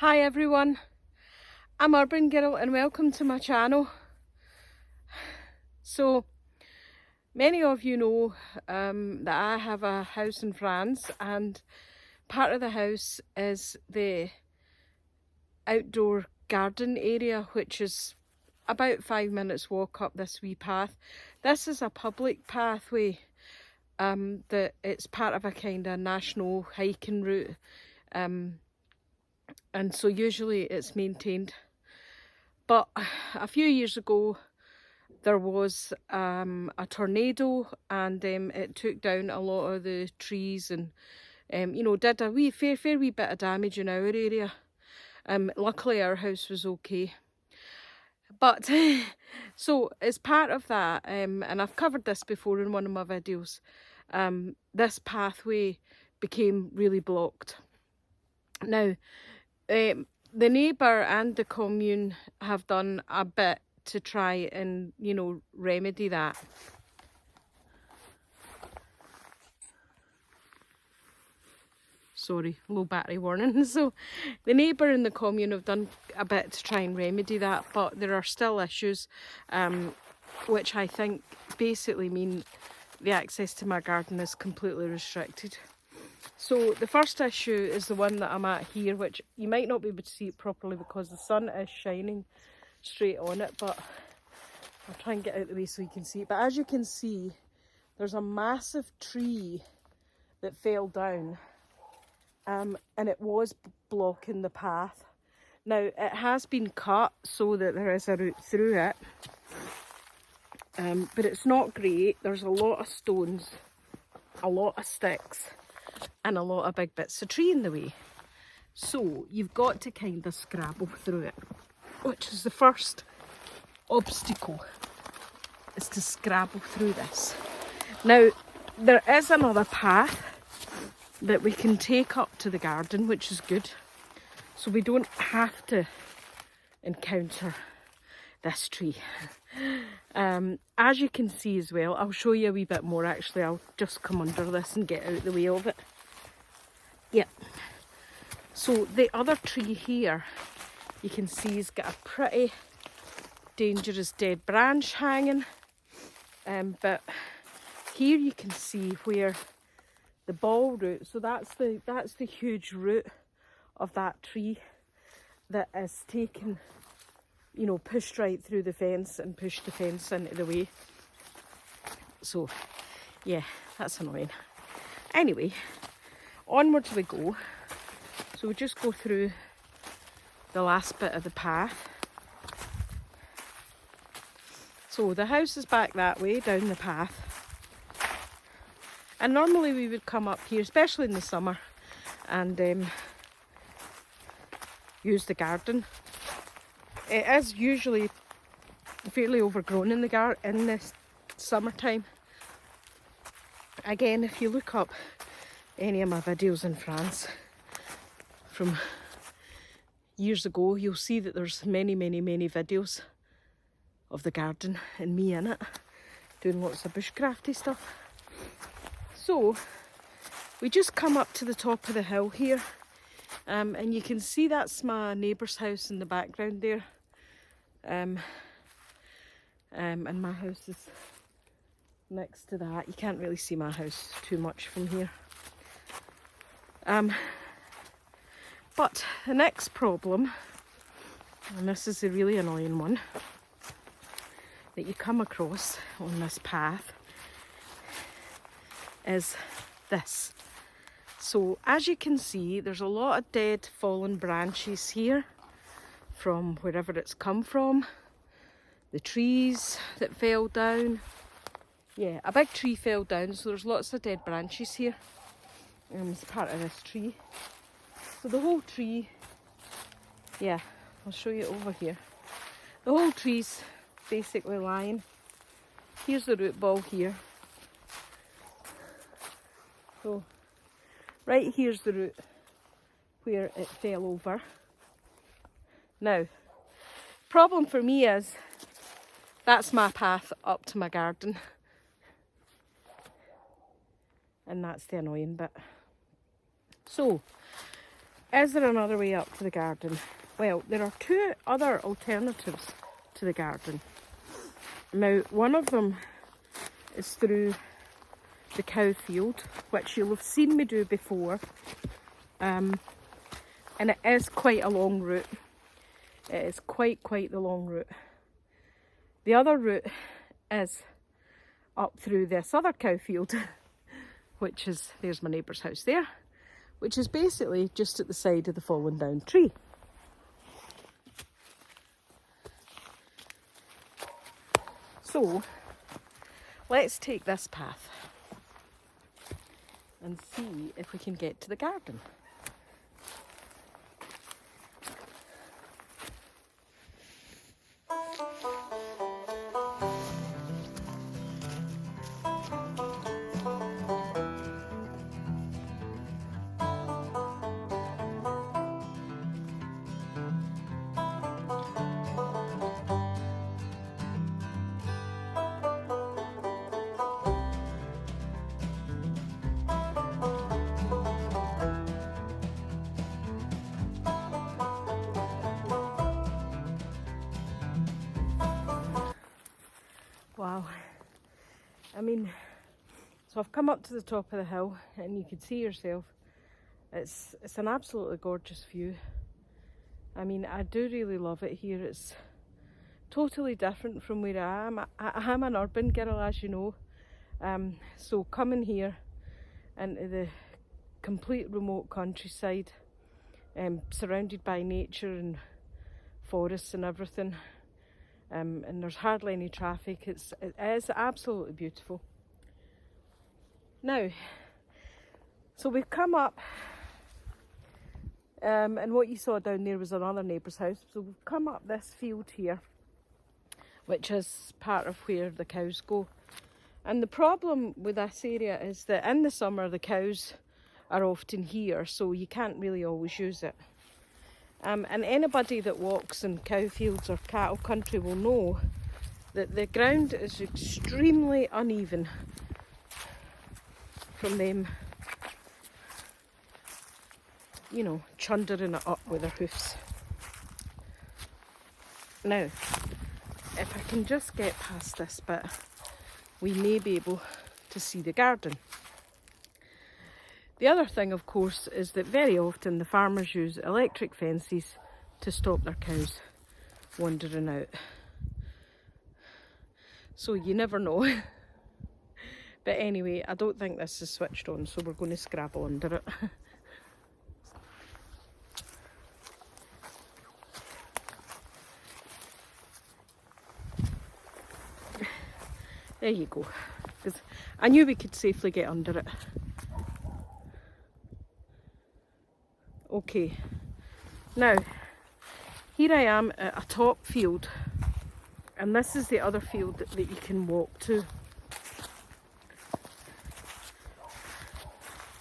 Hi everyone, I'm Urban Girl and welcome to my channel. So many of you know that I have a house in France, and part of the house is the outdoor garden area, which is about 5 minutes walk up this wee path. This is a public pathway that it's part of a kind of national hiking route, and so usually it's maintained. But a few years ago there was a tornado, and it took down a lot of the trees and you know, did a fair wee bit of damage in our area. Luckily our house was okay. But so as part of that, and I've covered this before in one of my videos, this pathway became really blocked. Now the neighbour and the commune have done a bit to try and, you know, remedy that. Sorry, low battery warning. So the neighbour and the commune have done a bit to try and remedy that, but there are still issues, which I think basically mean the access to my garden is completely restricted. So the first issue is the one that I'm at here, which you might not be able to see it properly because the sun is shining straight on it, but I'll try and get out of the way so you can see it. But as you can see, there's a massive tree that fell down, and it was blocking the path. Now it has been cut so that there is a route through it, but it's not great. There's a lot of stones, a lot of sticks, and a lot of big bits of tree in the way. So you've got to kind of scrabble through it, which is the first obstacle, is to scrabble through this. Now there is another path that we can take up to the garden, which is good, so we don't have to encounter this tree. As you can see as well, I'll show you a wee bit more actually. I'll just come under this and get out the way of it. Yep. So the other tree here, you can see has got a pretty dangerous dead branch hanging, but here you can see where the ball root, so that's the huge root of that tree that is taken, you know, pushed right through the fence and pushed the fence into the way. So yeah, that's annoying. Anyway, onwards we go. So we just go through the last bit of the path. So the house is back that way down the path, and normally we would come up here, especially in the summer, and use the garden. It is usually fairly overgrown in the summertime. Again, if you look up any of my videos in France from years ago, you'll see that there's many videos of the garden and me in it, doing lots of bushcrafty stuff. So we just come up to the top of the hill here, and you can see that's my neighbour's house in the background there, and my house is next to that. You can't really see my house too much from here. But the next problem, and this is a really annoying one, that you come across on this path is this. So as you can see, there's a lot of dead fallen branches here from wherever it's come from. The trees that fell down. Yeah, a big tree fell down, so there's lots of dead branches here. It's part of this tree. So the whole tree, yeah, I'll show you over here. The whole tree's basically lying. Here's the root ball here. So right here's the root where it fell over. Now, problem for me is that's my path up to my garden, and that's the annoying bit. So is there another way up to the garden? Well, there are two other alternatives to the garden. Now, one of them is through the cow field, which you'll have seen me do before. And it is quite a long route. It is quite the long route. The other route is up through this other cow field, which is, there's my neighbour's house there, which is basically just at the side of the fallen down tree. So, let's take this path and see if we can get to the garden. Wow, I mean, so I've come up to the top of the hill and you can see yourself, it's an absolutely gorgeous view. I mean, I do really love it here. It's totally different from where I am. I am an urban girl, as you know, so coming here into the complete remote countryside, surrounded by nature and forests and everything, and there's hardly any traffic. It is absolutely beautiful. Now, so we've come up, and what you saw down there was another neighbour's house. So we've come up this field here, which is part of where the cows go. And the problem with this area is that in the summer the cows are often here, so you can't really always use it. And anybody that walks in cow fields or cattle country will know that the ground is extremely uneven from them, you know, chundering it up with their hoofs. Now, if I can just get past this bit, we may be able to see the garden. The other thing, of course, is that very often the farmers use electric fences to stop their cows wandering out. So you never know. But anyway, I don't think this is switched on, so we're going to scrabble under it. There you go. 'Cause I knew we could safely get under it. Okay, now here I am at a top field, and this is the other field that you can walk to.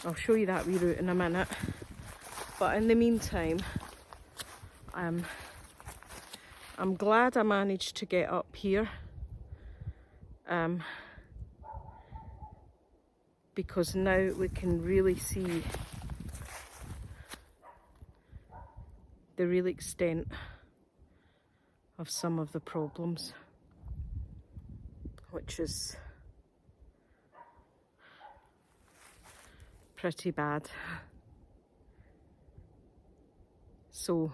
I'll show you that wee route in a minute, but in the meantime, I'm glad I managed to get up here, because now we can really see the real extent of some of the problems, which is pretty bad. So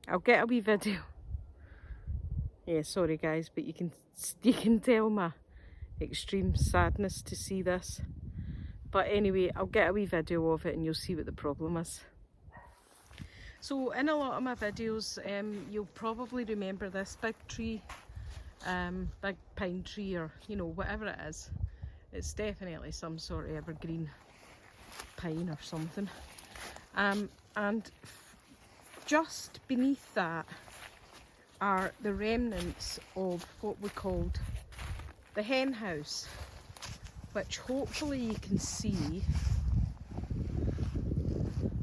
I'll get a wee video. Yeah, sorry guys, but you can tell my extreme sadness to see this. But anyway, I'll get a wee video of it and you'll see what the problem is. So in a lot of my videos, you'll probably remember this big tree, big pine tree, or you know, whatever it is. It's definitely some sort of evergreen pine or something. And just beneath that are the remnants of what we called the hen house, which hopefully you can see.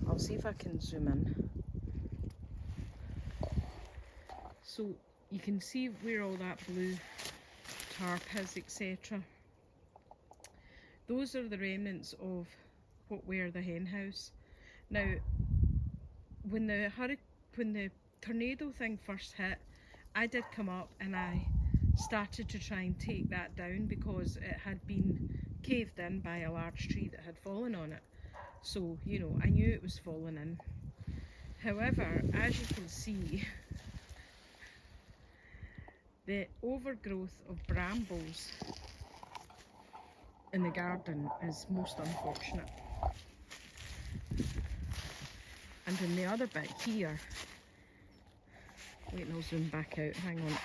I'll see if I can zoom in. So you can see where all that blue tarp is, etc. Those are the remnants of what were the hen house. Now, when the tornado thing first hit, I did come up and I started to try and take that down because it had been caved in by a large tree that had fallen on it. So, you know, I knew it was falling in. However, as you can see, the overgrowth of brambles in the garden is most unfortunate. And in the other bit here, wait, I'll zoom back out, hang on.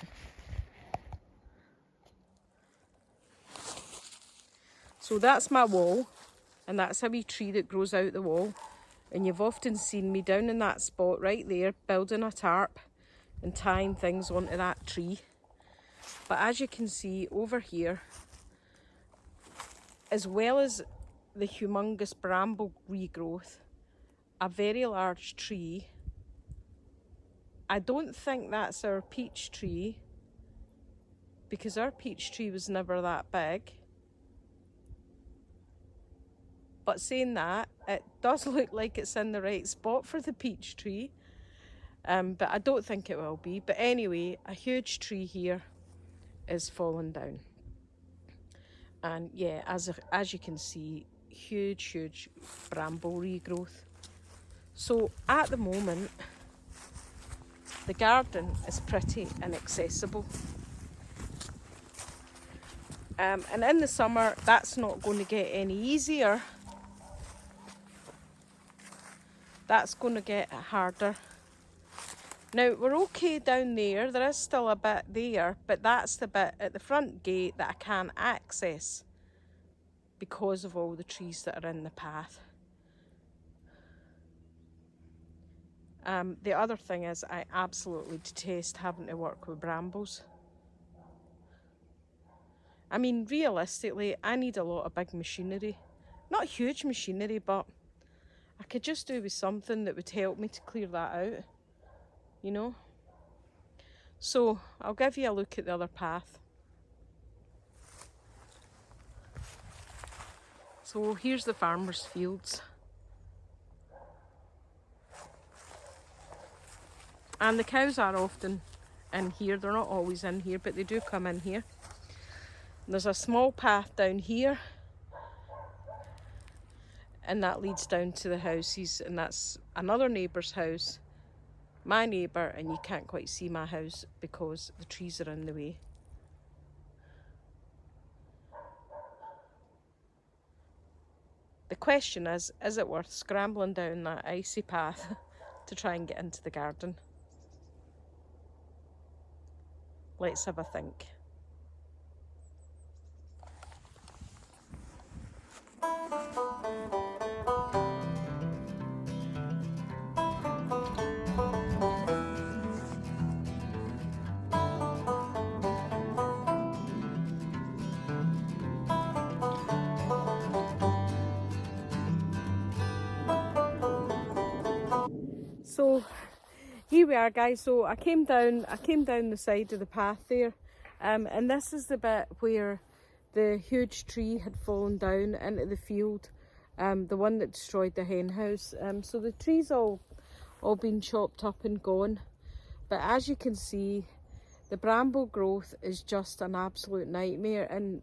So that's my wall, and that's a wee tree that grows out the wall. And you've often seen me down in that spot right there, building a tarp and tying things onto that tree. But as you can see over here, as well as the humongous bramble regrowth, a very large tree. I don't think that's our peach tree, because our peach tree was never that big. But saying that, it does look like it's in the right spot for the peach tree. But I don't think it will be. But anyway, a huge tree here is falling down. And yeah, as you can see, huge bramble regrowth. So at the moment, the garden is pretty inaccessible. And in the summer, that's not going to get any easier. That's going to get harder. Now, we're okay down there. There is still a bit there, but that's the bit at the front gate that I can't access because of all the trees that are in the path. The other thing is, I absolutely detest having to work with brambles. I mean, realistically, I need a lot of big machinery. Not huge machinery, but I could just do with something that would help me to clear that out, you know. So I'll give you a look at the other path. So here's the farmers' fields. And the cows are often in here. They're not always in here, but they do come in here. And there's a small path down here, and that leads down to the houses, and that's another neighbour's house, my neighbour, and you can't quite see my house because the trees are in the way. The question is it worth scrambling down that icy path to try and get into the garden? Let's have a think. So here we are, guys. So I came down the side of the path there, and this is the bit where the huge tree had fallen down into the field, the one that destroyed the hen house. So the tree's all been chopped up and gone, but as you can see, the bramble growth is just an absolute nightmare, and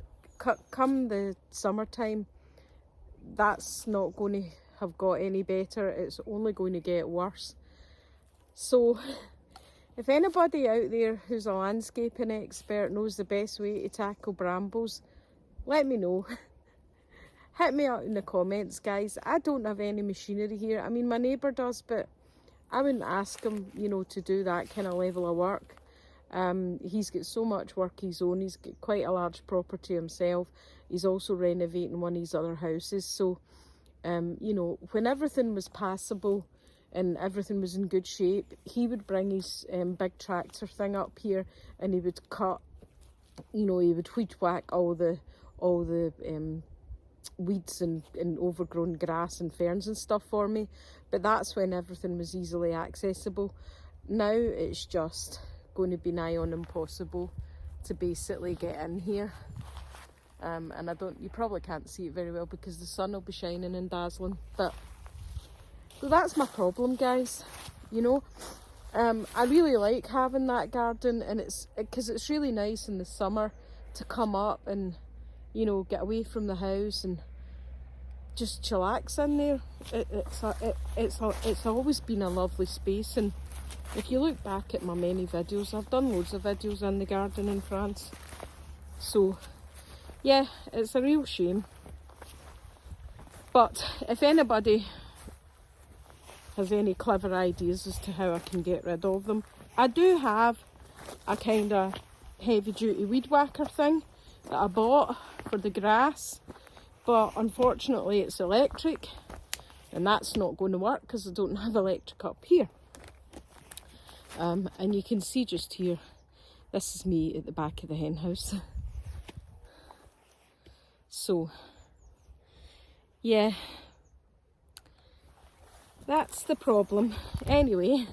come the summertime, that's not going to have got any better. It's only going to get worse. So if anybody out there who's a landscaping expert knows the best way to tackle brambles, let me know. Hit me out in the comments, guys. I don't have any machinery here. I mean, my neighbour does, but I wouldn't ask him, you know, to do that kind of level of work. He's got so much work his own. He's got quite a large property himself. He's also renovating one of his other houses. So, you know, when everything was passable and everything was in good shape, he would bring his big tractor thing up here, and he would cut, you know, he would weed whack all the weeds and overgrown grass and ferns and stuff for me. But that's when everything was easily accessible. Now it's just going to be nigh on impossible to basically get in here. And you probably can't see it very well because the sun will be shining and dazzling, but So that's my problem, guys, you know. I really like having that garden, and it's because it's really nice in the summer to come up and, you know, get away from the house and just chillax in there. It's always been a lovely space, and if you look back at my many videos, I've done loads of videos in the garden in France. So yeah, it's a real shame. But if anybody has any clever ideas as to how I can get rid of them, I do have a kind of heavy duty weed whacker thing that I bought for the grass, but unfortunately it's electric, and that's not going to work because I don't have electric up here. And you can see just here, this is me at the back of the hen house. So yeah, that's the problem. Anyway,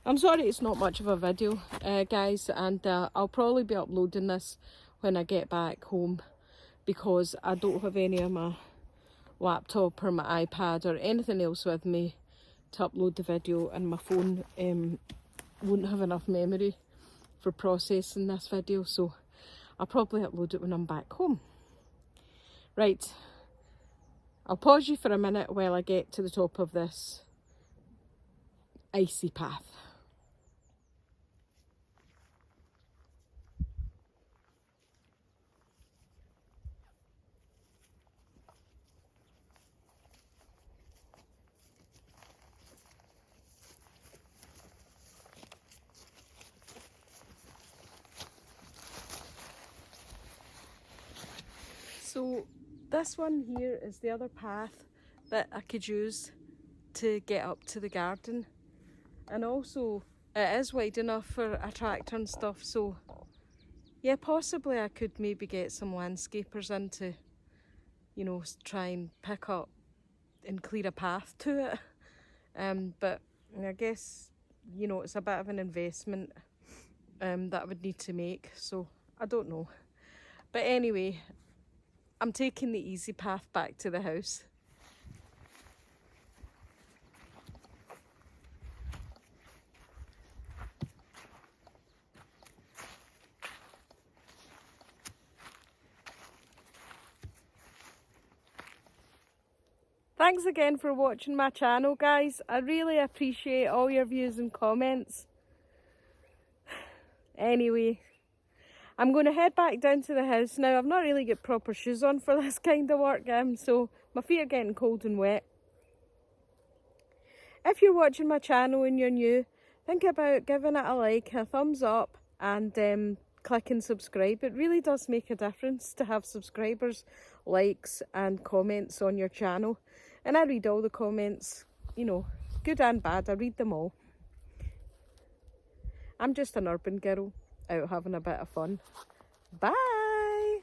I'm sorry it's not much of a video, guys, and I'll probably be uploading this when I get back home, because I don't have any of my laptop or my iPad or anything else with me to upload the video, and my phone won't have enough memory for processing this video, so I'll probably upload it when I'm back home. Right, I'll pause you for a minute while I get to the top of this icy path. So this one here is the other path that I could use to get up to the garden, and also it is wide enough for a tractor and stuff, so yeah, possibly I could maybe get some landscapers in to, you know, try and pick up and clear a path to it. But I guess, you know, it's a bit of an investment that I would need to make, so I don't know. But anyway, I'm taking the easy path back to the house. Thanks again for watching my channel, guys. I really appreciate all your views and comments. Anyway, I'm going to head back down to the house now. I've not really got proper shoes on for this kind of work, so my feet are getting cold and wet. If you're watching my channel and you're new, think about giving it a like, a thumbs up, and clicking subscribe. It really does make a difference to have subscribers, likes and comments on your channel. And I read all the comments, you know, good and bad, I read them all. I'm just an urban girl out having a bit of fun. Bye!